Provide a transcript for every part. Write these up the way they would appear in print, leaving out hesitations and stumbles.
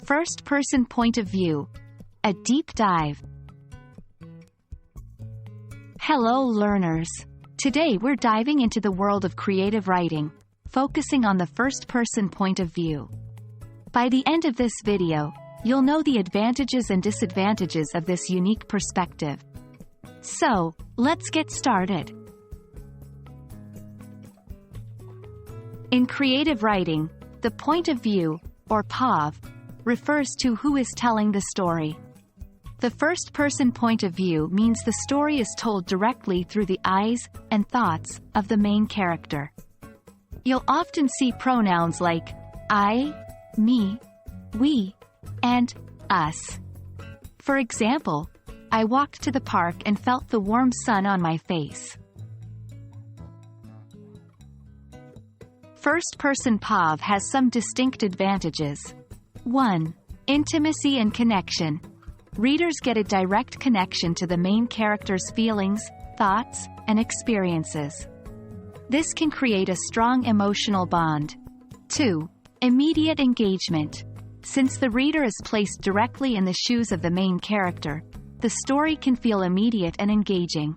First-person point of view. A deep dive. Hello learners! Today we're diving into the world of creative writing, focusing on the first-person point of view. By the end of this video, you'll know the advantages and disadvantages of this unique perspective. So, let's get started. In creative writing, the point of view, or POV, refers to who is telling the story. The first-person point of view means the story is told directly through the eyes and thoughts of the main character. You'll often see pronouns like I, me, we, and us. For example, I walked to the park and felt the warm sun on my face. First-person POV has some distinct advantages. 1. Intimacy and connection. Readers get a direct connection to the main character's feelings, thoughts, and experiences. This can create a strong emotional bond. 2. Immediate engagement. Since the reader is placed directly in the shoes of the main character, the story can feel immediate and engaging.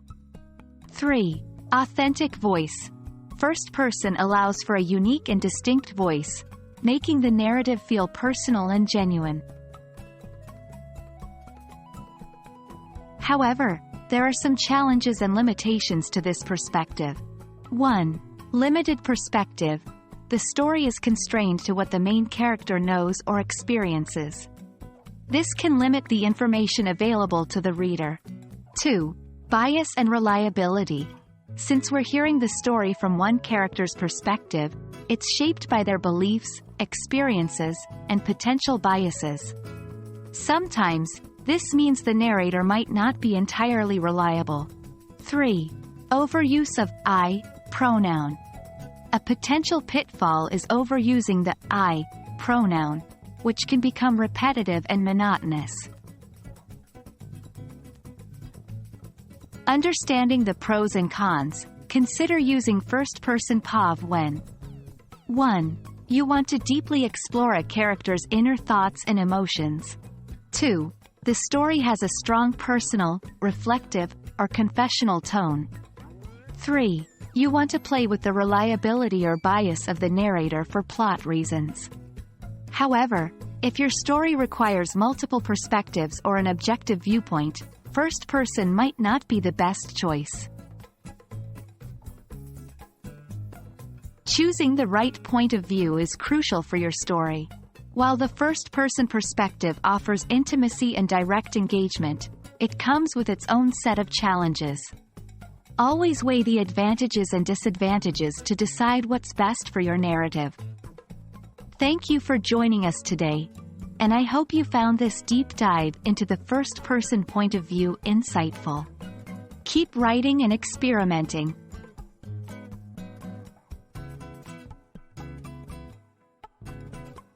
3. Authentic voice. First person allows for a unique and distinct voice, making the narrative feel personal and genuine. However, there are some challenges and limitations to this perspective. 1. Limited perspective. The story is constrained to what the main character knows or experiences. This can limit the information available to the reader. 2. Bias and reliability. Since we're hearing the story from one character's perspective, it's shaped by their beliefs, experiences, and potential biases. Sometimes, this means the narrator might not be entirely reliable. 3. Overuse of I pronoun. A potential pitfall is overusing the I pronoun, which can become repetitive and monotonous. Understanding the pros and cons, consider using first-person POV when 1. You want to deeply explore a character's inner thoughts and emotions. 2. The story has a strong personal, reflective, or confessional tone. 3. You want to play with the reliability or bias of the narrator for plot reasons. However, if your story requires multiple perspectives or an objective viewpoint, first person might not be the best choice. Choosing the right point of view is crucial for your story. While the first-person perspective offers intimacy and direct engagement, it comes with its own set of challenges. Always weigh the advantages and disadvantages to decide what's best for your narrative. Thank you for joining us today, and I hope you found this deep dive into the first-person point of view insightful. Keep writing and experimenting,